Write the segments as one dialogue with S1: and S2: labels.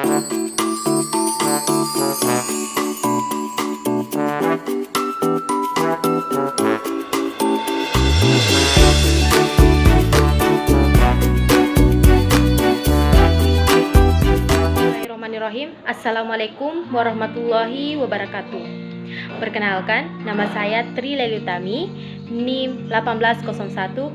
S1: Bismillahirrahmanirrahim. Assalamualaikum warahmatullahi wabarakatuh. Perkenalkan, nama saya Tri Lelutami, NIM 180104052,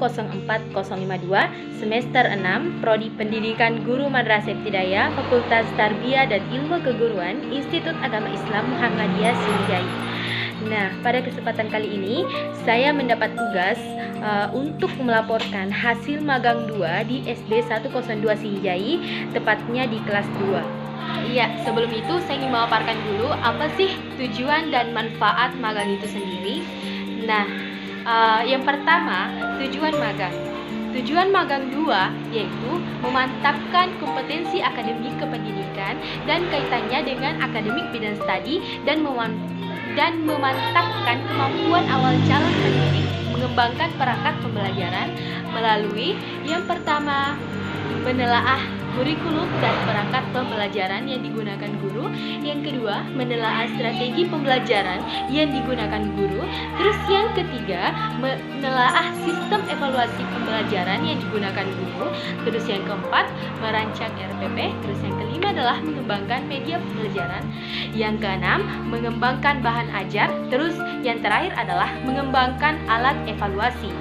S1: semester 6, Prodi Pendidikan Guru Madrasah Ibtidaiyah, Fakultas Tarbiyah dan Ilmu Keguruan, Institut Agama Islam Muhammadiyah Sriwijaya. Nah, pada kesempatan kali ini saya mendapat tugas untuk melaporkan hasil magang 2 di SD 102 Sriwijaya, tepatnya di kelas 2. Iya, sebelum itu saya ingin memaparkan dulu apa sih tujuan dan manfaat magang itu sendiri. Nah, yang pertama, tujuan magang. Tujuan magang 2 yaitu memantapkan kompetensi akademik kependidikan dan kaitannya dengan akademik bidang studi dan memantapkan kemampuan awal calon pendidik mengembangkan perangkat pembelajaran melalui yang pertama, menelaah kurikulum dan perangkat pembelajaran yang digunakan guru. Yang kedua, menelaah strategi pembelajaran yang digunakan guru. Terus yang ketiga, menelaah sistem evaluasi pembelajaran yang digunakan guru. Terus yang keempat, merancang RPP. Terus yang kelima adalah mengembangkan media pembelajaran. Yang keenam, mengembangkan bahan ajar. Terus yang terakhir adalah mengembangkan alat evaluasi.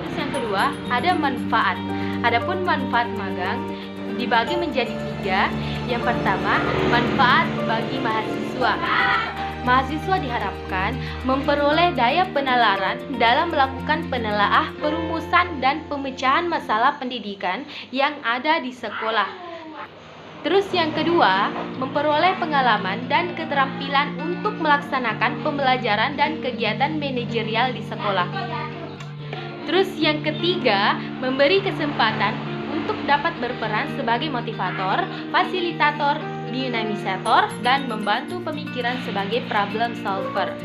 S1: Terus yang kedua, ada manfaat. Adapun manfaat magang dibagi menjadi 3. Yang pertama, manfaat bagi mahasiswa. Mahasiswa diharapkan memperoleh daya penalaran dalam melakukan penelaah, perumusan, dan pemecahan masalah pendidikan yang ada di sekolah. Terus yang kedua, memperoleh pengalaman dan keterampilan untuk melaksanakan pembelajaran dan kegiatan manajerial di sekolah. Terus yang ketiga, memberi kesempatan untuk dapat berperan sebagai motivator, fasilitator, dinamisator, dan membantu pemikiran sebagai problem solver.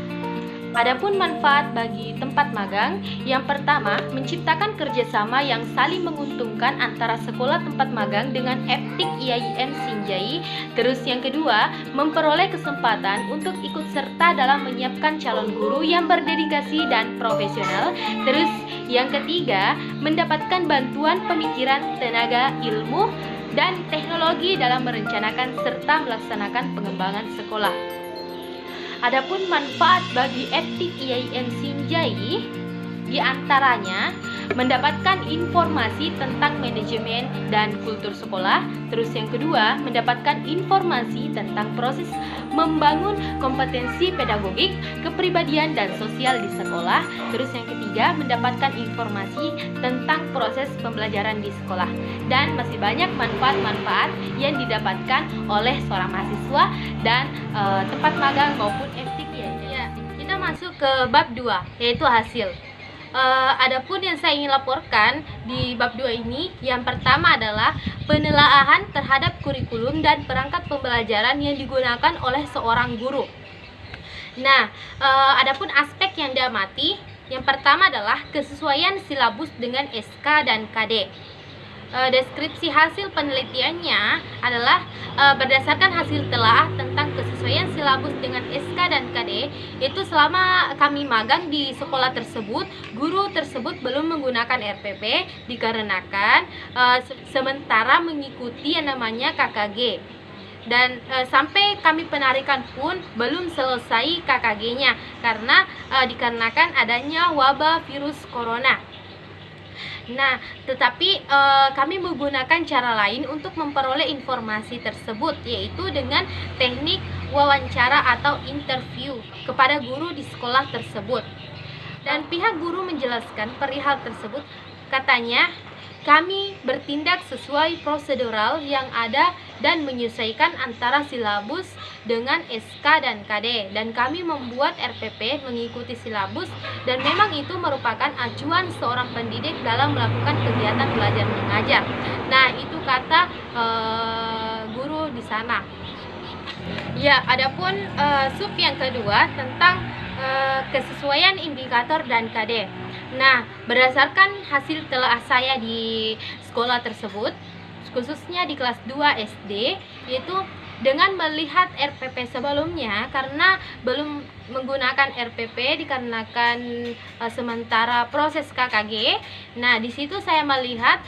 S1: Adapun manfaat bagi tempat magang, yang pertama, menciptakan kerjasama yang saling menguntungkan antara sekolah tempat magang dengan FTIK IAIN Sriwijaya. Terus yang kedua, memperoleh kesempatan untuk ikut serta dalam menyiapkan calon guru yang berdedikasi dan profesional. Terus yang ketiga, mendapatkan bantuan pemikiran, tenaga, ilmu, dan teknologi dalam merencanakan serta melaksanakan pengembangan sekolah. Adapun manfaat bagi FTIK IAIN Sriwijaya diantaranya mendapatkan informasi tentang manajemen dan kultur sekolah. Terus yang kedua, mendapatkan informasi tentang proses membangun kompetensi pedagogik, kepribadian, dan sosial di sekolah. Terus yang ketiga, mendapatkan informasi tentang proses pembelajaran di sekolah. Dan masih banyak manfaat-manfaat yang didapatkan oleh seorang mahasiswa dan tempat magang maupun FTIK ya. Kita masuk ke bab 2, yaitu hasil. Adapun yang saya ingin laporkan di bab 2 ini, yang pertama adalah penelaahan terhadap kurikulum dan perangkat pembelajaran yang digunakan oleh seorang guru. Nah, adapun aspek yang diamati, yang pertama adalah kesesuaian silabus dengan SK dan KD. Deskripsi hasil penelitiannya adalah berdasarkan hasil telaah tentang kesesuaian silabus dengan SK dan KD, yaitu selama kami magang di sekolah tersebut, guru tersebut belum menggunakan RPP dikarenakan sementara mengikuti yang namanya KKG. Dan sampai kami penarikan pun belum selesai KKG-nya karena dikarenakan adanya wabah virus corona. Nah, tetapi kami menggunakan cara lain untuk memperoleh informasi tersebut, yaitu dengan teknik wawancara atau interview kepada guru di sekolah tersebut. Dan pihak guru menjelaskan perihal tersebut, katanya, kami bertindak sesuai prosedural yang ada dan menyesuaikan antara silabus dengan SK dan KD, dan kami membuat RPP mengikuti silabus, dan memang itu merupakan acuan seorang pendidik dalam melakukan kegiatan belajar mengajar. Nah, itu kata guru di sana. Ya, adapun sub yang kedua tentang kesesuaian indikator dan KD. Nah, berdasarkan hasil telaah saya di sekolah tersebut, khususnya di kelas 2 SD, yaitu dengan melihat RPP sebelumnya, karena belum menggunakan RPP dikarenakan sementara proses KKG. Nah, di situ saya melihat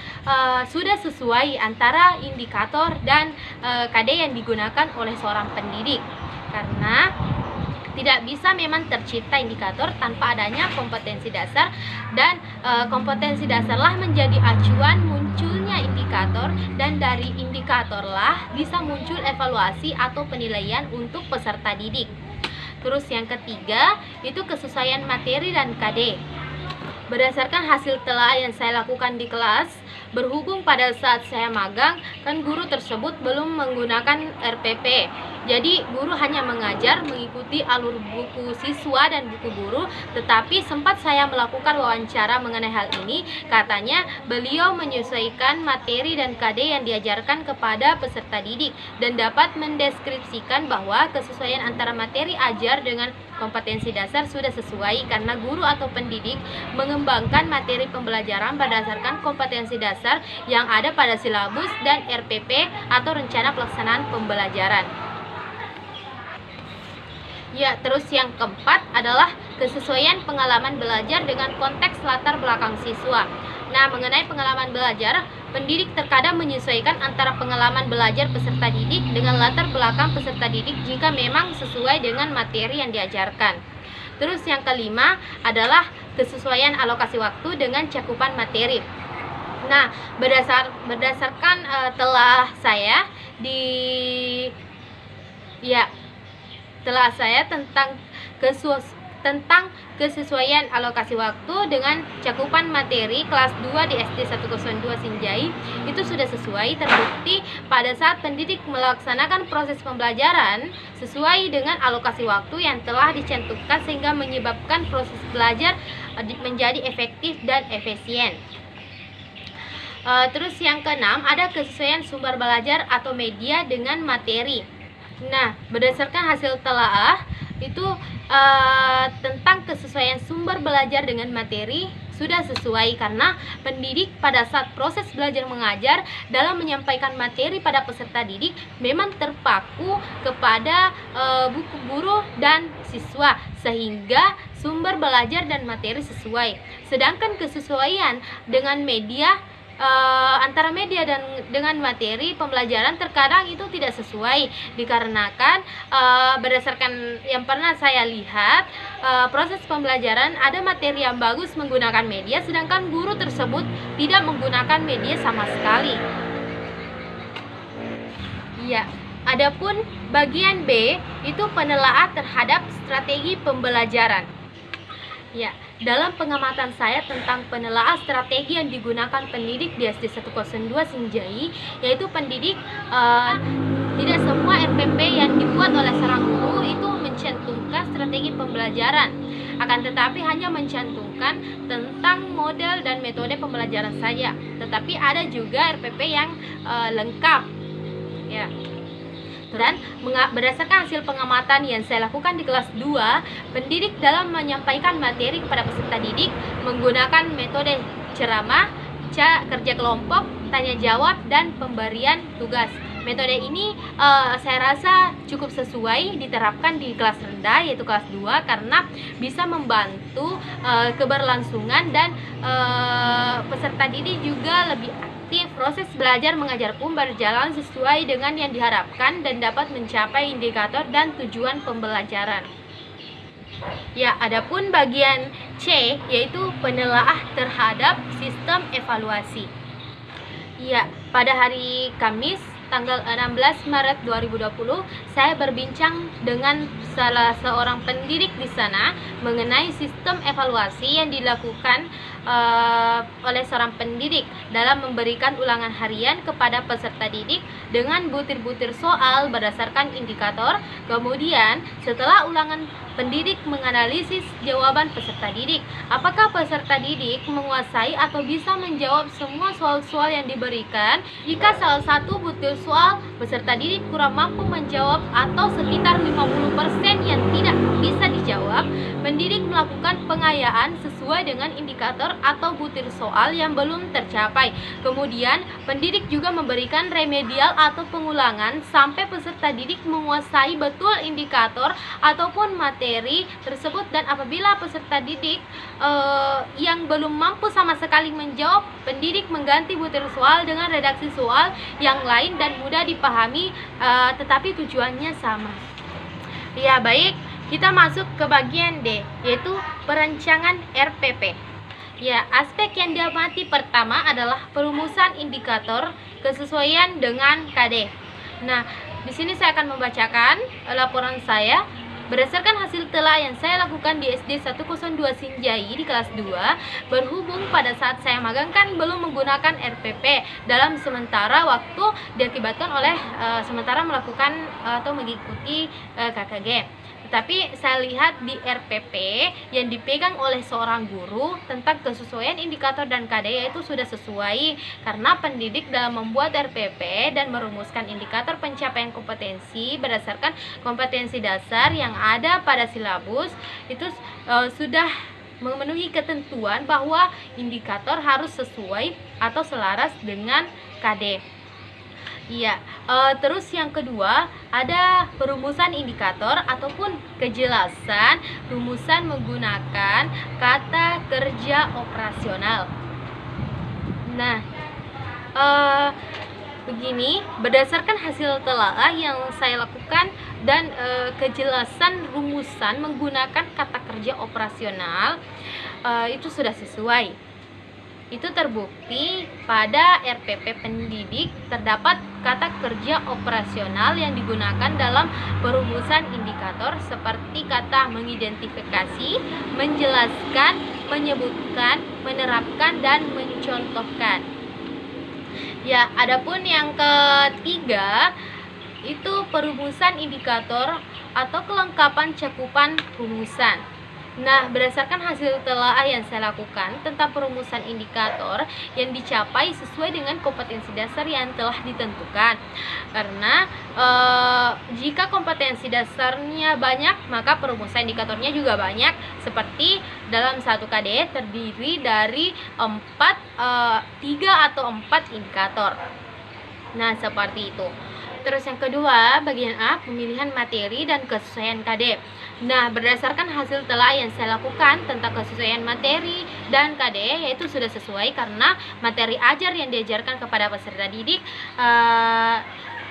S1: sudah sesuai antara indikator dan KD yang digunakan oleh seorang pendidik, karena tidak bisa memang tercipta indikator tanpa adanya kompetensi dasar, dan kompetensi dasarlah menjadi acuan munculnya indikator, dan dari indikatorlah bisa muncul evaluasi atau penilaian untuk peserta didik. Terus yang ketiga itu kesesuaian materi dan KD. Berdasarkan hasil telah yang saya lakukan di kelas, berhubung pada saat saya magang kan guru tersebut belum menggunakan RPP. Jadi guru hanya mengajar mengikuti alur buku siswa dan buku guru, tetapi sempat saya melakukan wawancara mengenai hal ini. Katanya beliau menyesuaikan materi dan KD yang diajarkan kepada peserta didik dan dapat mendeskripsikan bahwa kesesuaian antara materi ajar dengan kompetensi dasar sudah sesuai karena guru atau pendidik mengembangkan materi pembelajaran berdasarkan kompetensi dasar yang ada pada silabus dan RPP atau rencana pelaksanaan pembelajaran. Ya, terus yang keempat adalah kesesuaian pengalaman belajar dengan konteks latar belakang siswa. Nah, mengenai pengalaman belajar, pendidik terkadang menyesuaikan antara pengalaman belajar peserta didik dengan latar belakang peserta didik jika memang sesuai dengan materi yang diajarkan. Terus yang kelima adalah kesesuaian alokasi waktu dengan cakupan materi. Nah, berdasarkan telah saya tentang kesesuaian alokasi waktu dengan cakupan materi kelas 2 di SD 102 Sinjai itu sudah sesuai, terbukti pada saat pendidik melaksanakan proses pembelajaran sesuai dengan alokasi waktu yang telah dicantumkan sehingga menyebabkan proses belajar menjadi efektif dan efisien. Terus yang keenam ada kesesuaian sumber belajar atau media dengan materi. Nah, berdasarkan hasil telaah itu tentang kesesuaian sumber belajar dengan materi sudah sesuai karena pendidik pada saat proses belajar mengajar dalam menyampaikan materi pada peserta didik memang terpaku kepada buku guru dan siswa sehingga sumber belajar dan materi sesuai. Sedangkan kesesuaian dengan media antara media dan dengan materi pembelajaran terkadang itu tidak sesuai dikarenakan berdasarkan yang pernah saya lihat proses pembelajaran ada materi yang bagus menggunakan media sedangkan guru tersebut tidak menggunakan media sama sekali. Ya, adapun bagian B itu penelaahan terhadap strategi pembelajaran. Ya, dalam pengamatan saya tentang penelaahan strategi yang digunakan pendidik di SD 102 Sinjai, yaitu pendidik tidak semua RPP yang dibuat oleh seorang guru itu mencantumkan strategi pembelajaran, akan tetapi hanya mencantumkan tentang model dan metode pembelajaran saja. Tetapi ada juga RPP yang lengkap. Ya. Dan berdasarkan hasil pengamatan yang saya lakukan di kelas 2, pendidik dalam menyampaikan materi kepada peserta didik menggunakan metode ceramah, kerja kelompok, tanya jawab, dan pemberian tugas. Metode ini saya rasa cukup sesuai diterapkan di kelas rendah yaitu kelas 2 karena bisa membantu keberlangsungan dan peserta didik juga lebih proses belajar mengajar pun berjalan sesuai dengan yang diharapkan dan dapat mencapai indikator dan tujuan pembelajaran. Ya, adapun bagian C yaitu penelaahan terhadap sistem evaluasi. Ya, pada hari Kamis tanggal 16 Maret 2020 saya berbincang dengan salah seorang pendidik di sana mengenai sistem evaluasi yang dilakukan oleh seorang pendidik dalam memberikan ulangan harian kepada peserta didik dengan butir-butir soal berdasarkan indikator. Kemudian setelah ulangan, pendidik menganalisis jawaban peserta didik. Apakah peserta didik menguasai atau bisa menjawab semua soal-soal yang diberikan? Jika salah satu butir soal, peserta didik kurang mampu menjawab atau sekitar 50% yang tidak bisa dijawab, pendidik melakukan pengayaan sesuai dengan indikator atau butir soal yang belum tercapai. Kemudian, pendidik juga memberikan remedial atau pengulangan sampai peserta didik menguasai betul indikator ataupun materi tersebut, dan apabila peserta didik yang belum mampu sama sekali menjawab, pendidik mengganti butir soal dengan redaksi soal yang lain dan mudah dipahami, tetapi tujuannya sama. Ya, baik, kita masuk ke bagian D, yaitu perancangan RPP. Ya, aspek yang diamati pertama adalah perumusan indikator kesesuaian dengan KD. Nah, di sini saya akan membacakan laporan saya. Berdasarkan hasil telah yang saya lakukan di SD 102 Sinjai di kelas 2, berhubung pada saat saya magang kan belum menggunakan RPP dalam sementara waktu diakibatkan oleh sementara melakukan atau mengikuti KKG. Tetapi saya lihat di RPP yang dipegang oleh seorang guru tentang kesesuaian indikator dan KD itu sudah sesuai, karena pendidik dalam membuat RPP dan merumuskan indikator pencapaian kompetensi berdasarkan kompetensi dasar yang ada pada silabus itu sudah memenuhi ketentuan bahwa indikator harus sesuai atau selaras dengan KD. Iya, terus yang kedua ada perumusan indikator ataupun kejelasan rumusan menggunakan kata kerja operasional. Nah, begini, berdasarkan hasil telaah yang saya lakukan dan kejelasan rumusan menggunakan kata kerja operasional itu sudah sesuai. Itu terbukti pada RPP pendidik terdapat kata kerja operasional yang digunakan dalam perumusan indikator seperti kata mengidentifikasi, menjelaskan, menyebutkan, menerapkan, dan mencontohkan. Ya, adapun yang ketiga itu perumusan indikator atau kelengkapan cakupan rumusan. Nah, berdasarkan hasil telaah yang saya lakukan tentang perumusan indikator yang dicapai sesuai dengan kompetensi dasar yang telah ditentukan. Karena jika kompetensi dasarnya banyak, maka perumusan indikatornya juga banyak. Seperti dalam satu KD terdiri dari 3 atau 4 indikator. Nah, seperti itu. Terus yang kedua, bagian A, pemilihan materi dan kesesuaian KD. Nah, berdasarkan hasil telah yang saya lakukan tentang kesesuaian materi dan KD, yaitu sudah sesuai karena materi ajar yang diajarkan kepada peserta didik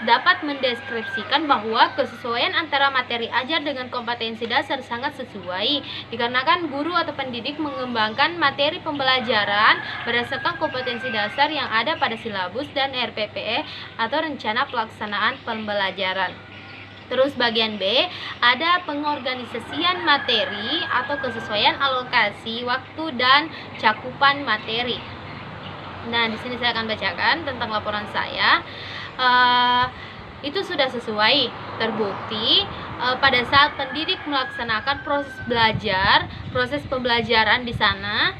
S1: dapat mendeskripsikan bahwa kesesuaian antara materi ajar dengan kompetensi dasar sangat sesuai, dikarenakan guru atau pendidik mengembangkan materi pembelajaran berdasarkan kompetensi dasar yang ada pada silabus dan RPPE atau rencana pelaksanaan pembelajaran. Terus bagian B, ada pengorganisasian materi atau kesesuaian alokasi waktu dan cakupan materi. Nah, di sini saya akan bacakan tentang laporan saya. Itu sudah sesuai, terbukti pada saat pendidik melaksanakan proses pembelajaran di sana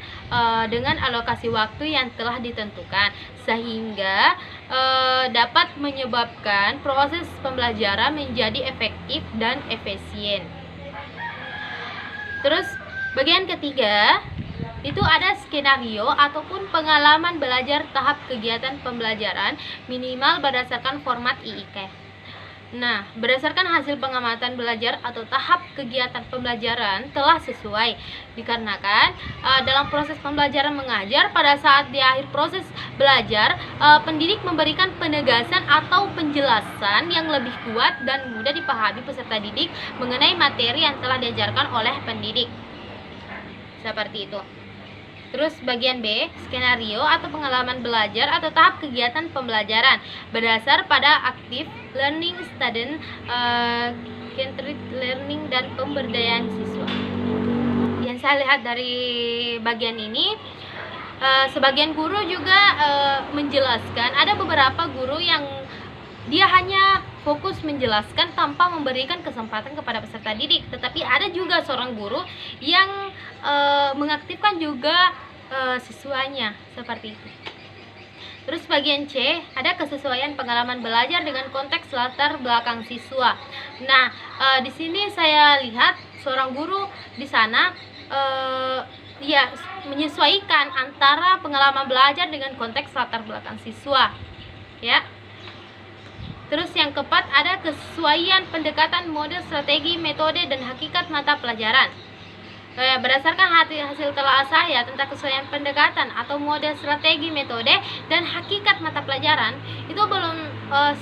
S1: dengan alokasi waktu yang telah ditentukan, sehingga dapat menyebabkan proses pembelajaran menjadi efektif dan efisien. Terus bagian ketiga itu ada skenario ataupun pengalaman belajar tahap kegiatan pembelajaran minimal berdasarkan format IIK. Nah, berdasarkan hasil pengamatan belajar atau tahap kegiatan pembelajaran telah sesuai, dikarenakan dalam proses pembelajaran mengajar pada saat di akhir proses belajar pendidik memberikan penegasan atau penjelasan yang lebih kuat dan mudah dipahami peserta didik mengenai materi yang telah diajarkan oleh pendidik. Seperti itu. Terus bagian B, skenario atau pengalaman belajar atau tahap kegiatan pembelajaran berdasar pada active learning, student centered learning, dan pemberdayaan siswa. Yang saya lihat dari bagian ini, sebagian guru juga menjelaskan, ada beberapa guru yang dia hanya fokus menjelaskan tanpa memberikan kesempatan kepada peserta didik. Tetapi ada juga seorang guru yang mengaktifkan juga siswanya, seperti itu. Terus bagian C, ada kesesuaian pengalaman belajar dengan konteks latar belakang siswa. Nah, di sini saya lihat seorang guru di sana ya menyesuaikan antara pengalaman belajar dengan konteks latar belakang siswa. Ya. Terus yang keempat, ada kesesuaian pendekatan model, strategi, metode, dan hakikat mata pelajaran. Berdasarkan hasil telaah saya tentang kesesuaian pendekatan atau model, strategi, metode, dan hakikat mata pelajaran itu belum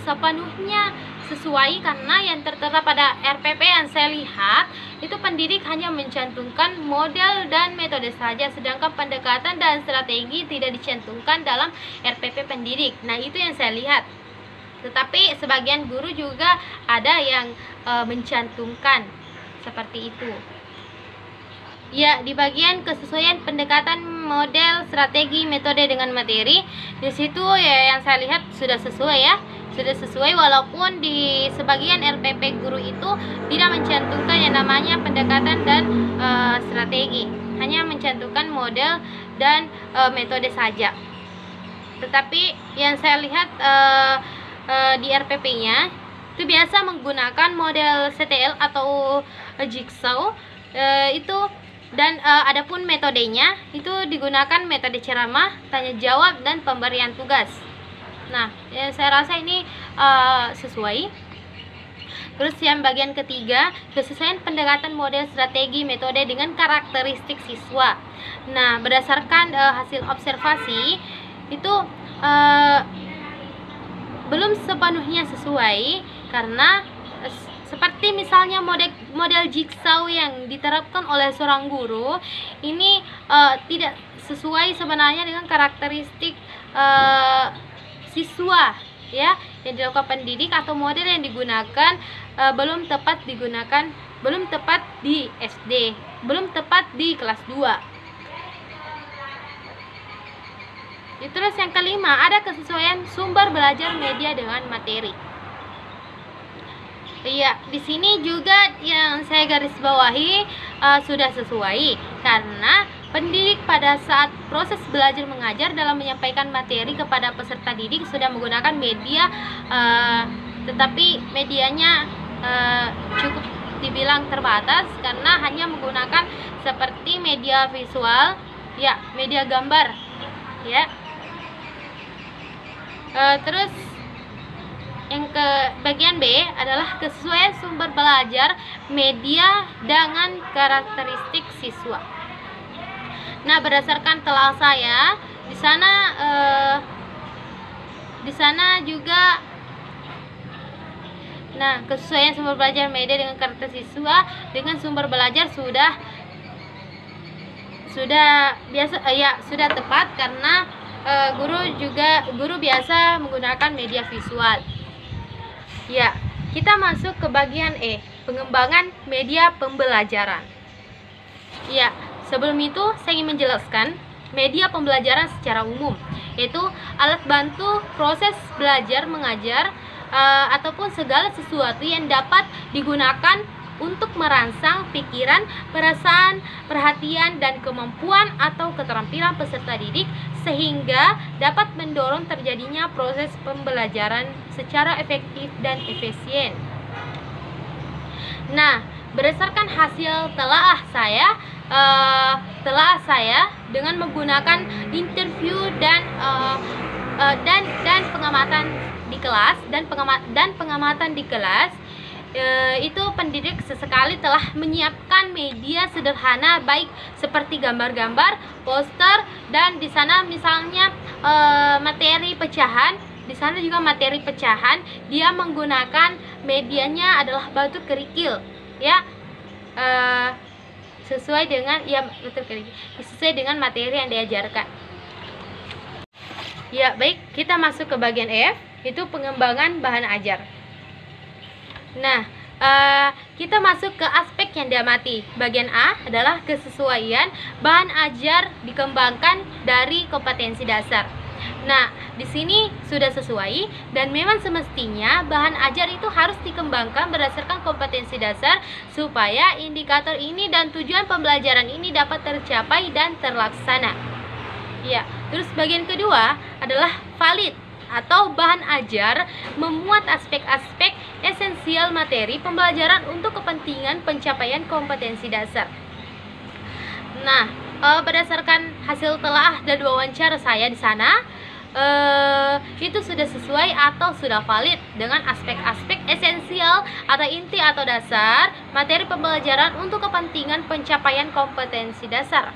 S1: sepenuhnya sesuai, karena yang tertera pada RPP yang saya lihat itu pendidik hanya mencantumkan model dan metode saja, sedangkan pendekatan dan strategi tidak dicantumkan dalam RPP pendidik. Nah, itu yang saya lihat. Tetapi sebagian guru juga ada yang mencantumkan seperti itu. Ya, di bagian kesesuaian pendekatan model, strategi, metode dengan materi, di situ ya yang saya lihat sudah sesuai ya. Sudah sesuai, walaupun di sebagian RPP guru itu tidak mencantumkan yang namanya pendekatan dan strategi. Hanya mencantumkan model dan metode saja. Tetapi yang saya lihat di RPP-nya itu biasa menggunakan model CTL atau Jigsaw itu. Dan adapun metodenya itu digunakan metode ceramah, tanya jawab, dan pemberian tugas. Nah, ya, saya rasa ini sesuai. Terus yang bagian ketiga, kesesuaian pendekatan model, strategi, metode dengan karakteristik siswa. Nah, berdasarkan hasil observasi itu belum sepenuhnya sesuai, karena seperti misalnya model Jigsaw yang diterapkan oleh seorang guru ini tidak sesuai sebenarnya dengan karakteristik siswa ya yang dilakukan pendidik, atau model yang digunakan belum tepat di SD, belum tepat di kelas 2. Terus yang kelima, ada kesesuaian sumber belajar media dengan materi. Iya, di sini juga yang saya garis bawahi sudah sesuai, karena pendidik pada saat proses belajar mengajar dalam menyampaikan materi kepada peserta didik sudah menggunakan media, tetapi medianya cukup dibilang terbatas, karena hanya menggunakan seperti media visual, ya, media gambar, ya. Terus yang ke bagian B adalah kesesuaian sumber belajar media dengan karakteristik siswa. Nah, berdasarkan telaah saya di sana juga, nah, kesesuaian sumber belajar media dengan karakteristik siswa dengan sumber belajar sudah biasa, ya, sudah tepat, karena guru biasa menggunakan media visual. Ya, kita masuk ke bagian E, pengembangan media pembelajaran. Ya, sebelum itu saya ingin menjelaskan media pembelajaran secara umum, yaitu alat bantu proses belajar mengajar ataupun segala sesuatu yang dapat digunakan untuk merangsang pikiran, perasaan, perhatian, dan kemampuan atau keterampilan peserta didik, sehingga dapat mendorong terjadinya proses pembelajaran secara efektif dan efisien. Nah, berdasarkan hasil telaah saya dengan menggunakan interview dan pengamatan di kelas dan pengamatan di kelas, itu pendidik sesekali telah menyiapkan media sederhana, baik seperti gambar-gambar, poster, dan di sana misalnya materi pecahan. Di sana juga materi pecahan, dia menggunakan medianya adalah batu kerikil, ya, sesuai dengan materi yang diajarkan. Ya, baik, kita masuk ke bagian F, itu pengembangan bahan ajar. Nah, kita masuk ke aspek yang diamati. Bagian A adalah kesesuaian bahan ajar dikembangkan dari kompetensi dasar. Nah, di sini sudah sesuai, dan memang semestinya bahan ajar itu harus dikembangkan berdasarkan kompetensi dasar supaya indikator ini dan tujuan pembelajaran ini dapat tercapai dan terlaksana. Ya, Terus bagian kedua adalah valid atau bahan ajar memuat aspek-aspek esensial materi pembelajaran untuk kepentingan pencapaian kompetensi dasar. Nah, berdasarkan hasil telaah dan wawancara saya di sana, itu sudah sesuai atau sudah valid dengan aspek-aspek esensial atau inti atau dasar materi pembelajaran untuk kepentingan pencapaian kompetensi dasar.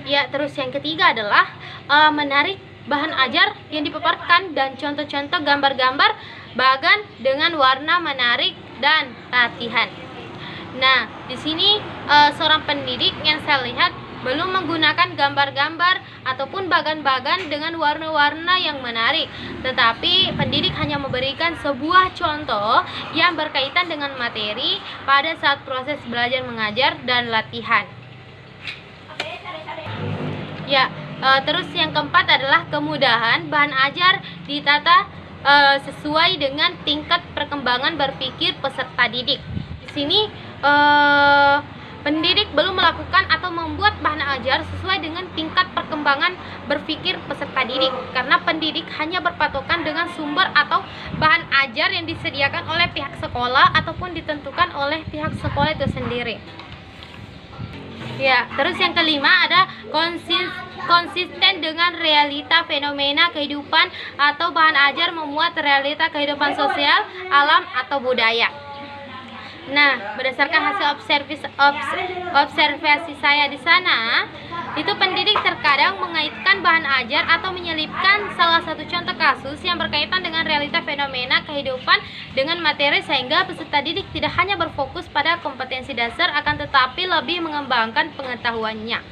S1: Ya, terus yang ketiga adalah menarik bahan ajar yang dipaparkan dan contoh-contoh gambar-gambar bagan dengan warna menarik dan latihan. Nah, di sini seorang pendidik yang saya lihat belum menggunakan gambar-gambar ataupun bagan-bagan dengan warna-warna yang menarik, tetapi pendidik hanya memberikan sebuah contoh yang berkaitan dengan materi pada saat proses belajar mengajar dan latihan. Ya, terus yang keempat adalah kemudahan bahan ajar ditata sesuai dengan tingkat perkembangan berpikir peserta didik. Di sini pendidik belum melakukan atau membuat bahan ajar sesuai dengan tingkat perkembangan berpikir peserta didik, karena pendidik hanya berpatokan dengan sumber atau bahan ajar yang disediakan oleh pihak sekolah ataupun ditentukan oleh pihak sekolah itu sendiri. Ya, terus yang kelima ada konsisten dengan realita fenomena kehidupan atau bahan ajar memuat realita kehidupan sosial, alam atau budaya. Nah, berdasarkan hasil observasi saya di sana, itu pendidik terkadang mengaitkan bahan ajar atau menyelipkan salah satu contoh kasus yang berkaitan dengan realita fenomena kehidupan dengan materi, sehingga peserta didik tidak hanya berfokus pada kompetensi dasar akan tetapi lebih mengembangkan pengetahuannya.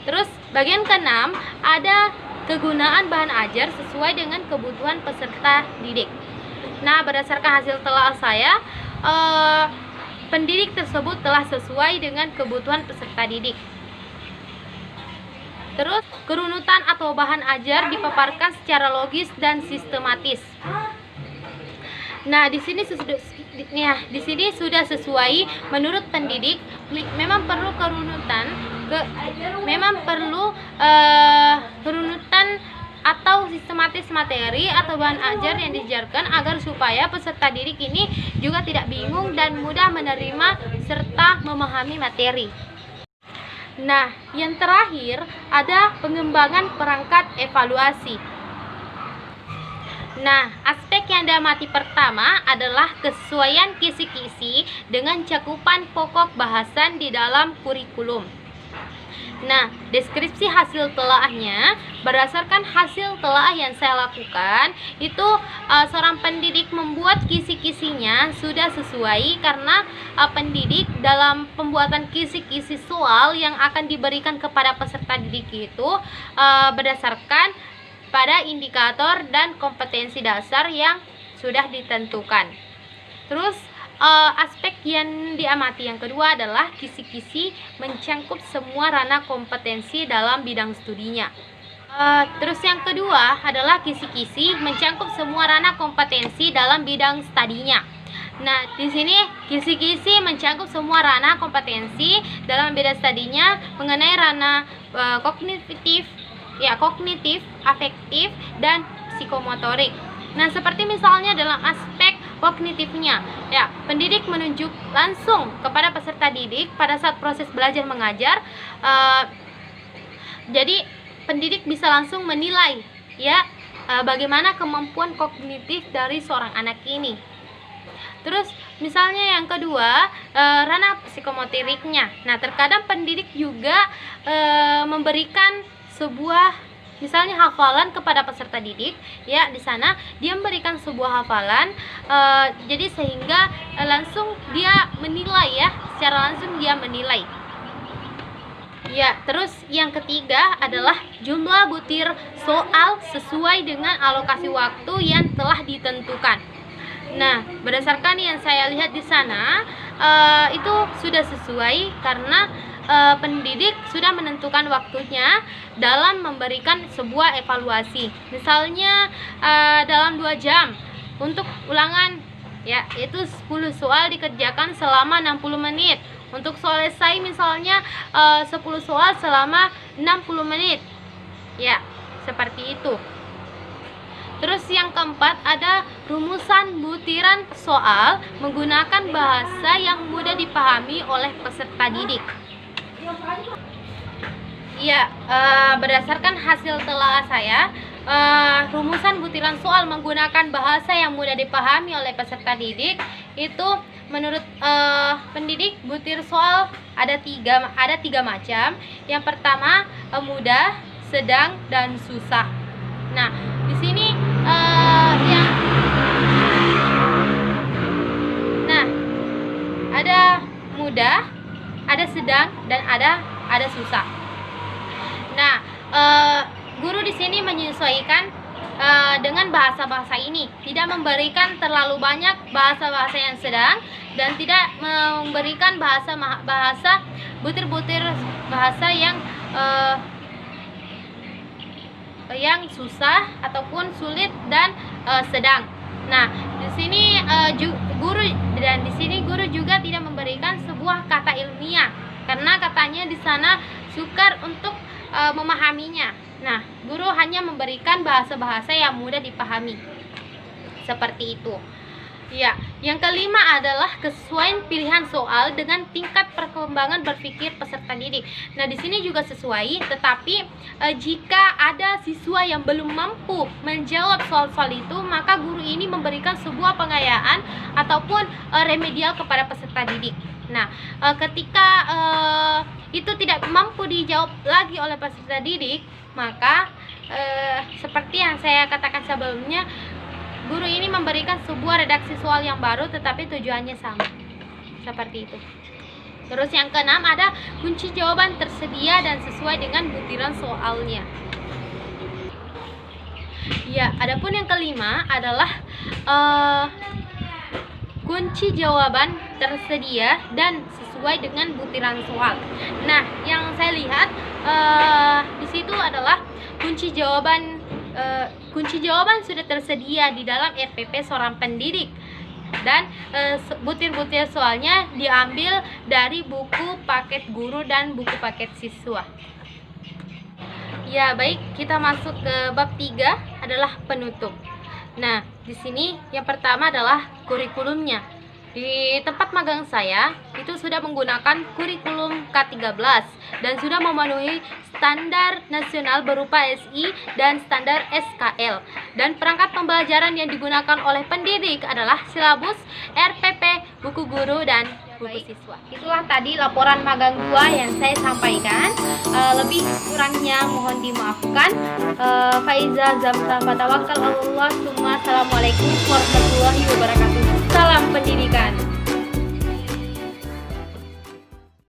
S1: Terus bagian keenam ada kegunaan bahan ajar sesuai dengan kebutuhan peserta didik. Nah, berdasarkan hasil telaah saya, pendidik tersebut telah sesuai dengan kebutuhan peserta didik. Terus kerunutan atau bahan ajar dipaparkan secara logis dan sistematis. Nah, di sini sudah sesuai menurut pendidik. Memang perlu kerunutan atau sistematis materi atau bahan ajar yang diajarkan agar supaya peserta didik ini juga tidak bingung dan mudah menerima serta memahami materi. Nah, yang terakhir ada pengembangan perangkat evaluasi. Nah, aspek yang diamati pertama adalah kesesuaian kisi-kisi dengan cakupan pokok bahasan di dalam kurikulum. Nah, deskripsi hasil telaahnya, berdasarkan hasil telaah yang saya lakukan, itu seorang pendidik membuat kisi-kisinya sudah sesuai, karena pendidik dalam pembuatan kisi-kisi soal yang akan diberikan kepada peserta didik itu berdasarkan pada indikator dan kompetensi dasar yang sudah ditentukan. Terus aspek yang diamati yang kedua adalah kisi-kisi mencangkup semua ranah kompetensi dalam bidang studinya. Terus yang kedua adalah kisi-kisi mencangkup semua ranah kompetensi dalam bidang studinya. Nah, di sini kisi-kisi mencangkup semua ranah kompetensi dalam bidang studinya mengenai ranah kognitif, afektif, dan psikomotorik. Nah, seperti misalnya dalam aspek kognitifnya, ya, pendidik menunjuk langsung kepada peserta didik pada saat proses belajar mengajar. Jadi pendidik bisa langsung menilai, ya, bagaimana kemampuan kognitif dari seorang anak ini. Terus misalnya yang kedua, ranah psikomotoriknya. Nah, terkadang pendidik juga memberikan sebuah misalnya hafalan kepada peserta didik, ya, di sana dia memberikan sebuah hafalan, jadi sehingga langsung dia menilai, ya, secara langsung dia menilai. Ya, terus yang ketiga adalah jumlah butir soal sesuai dengan alokasi waktu yang telah ditentukan. Nah, berdasarkan yang saya lihat di sana, itu sudah sesuai karena pendidik sudah menentukan waktunya dalam memberikan sebuah evaluasi. Misalnya dalam 2 jam untuk ulangan, ya, itu 10 soal dikerjakan selama 60 menit. Untuk soal esai misalnya 10 soal selama 60 menit. Ya, seperti itu. Terus yang keempat ada rumusan butiran soal menggunakan bahasa yang mudah dipahami oleh peserta didik. Ya, berdasarkan hasil telaah saya, rumusan butiran soal menggunakan bahasa yang mudah dipahami oleh peserta didik itu menurut pendidik butir soal ada tiga macam. Yang pertama mudah, sedang, dan susah. Nah, di sini ada mudah, ada sedang, dan ada susah. Nah, guru di sini menyesuaikan dengan bahasa-bahasa ini, tidak memberikan terlalu banyak bahasa-bahasa yang sedang dan tidak memberikan bahasa butir-butir bahasa yang susah ataupun sulit dan sedang. Nah, di sini guru juga tidak memberikan sebuah kata ilmiah karena katanya di sana sukar untuk memahaminya. Nah, guru hanya memberikan bahasa-bahasa yang mudah dipahami. Seperti itu. Ya, yang kelima adalah kesesuaian pilihan soal dengan tingkat perkembangan berpikir peserta didik. Nah, di sini juga sesuai, tetapi jika ada siswa yang belum mampu menjawab soal-soal itu, maka guru ini memberikan sebuah pengayaan ataupun remedial kepada peserta didik. Nah, ketika itu tidak mampu dijawab lagi oleh peserta didik, maka seperti yang saya katakan sebelumnya, guru ini memberikan sebuah redaksi soal yang baru tetapi tujuannya sama. Seperti itu. Terus yang keenam ada kunci jawaban tersedia dan sesuai dengan butiran soalnya. Ya, adapun yang kelima adalah kunci jawaban tersedia dan sesuai dengan butiran soal. Nah, yang saya lihat di situ adalah kunci jawaban sudah tersedia di dalam RPP seorang pendidik dan butir-butir soalnya diambil dari buku paket guru dan buku paket siswa. Ya, baik, kita masuk ke bab 3 adalah penutup. Nah, di sini yang pertama adalah kurikulumnya. Di tempat magang saya itu sudah menggunakan kurikulum K13 dan sudah memenuhi standar nasional berupa SI dan standar SKL. Dan perangkat pembelajaran yang digunakan oleh pendidik adalah silabus, RPP, buku guru, dan buku siswa. Itulah tadi laporan magang 2 yang saya sampaikan. Lebih kurangnya mohon dimaafkan. Faiza Zamta Fatawakal Allah. Assalamualaikum warahmatullahi wabarakatuh. Salam pendidikan.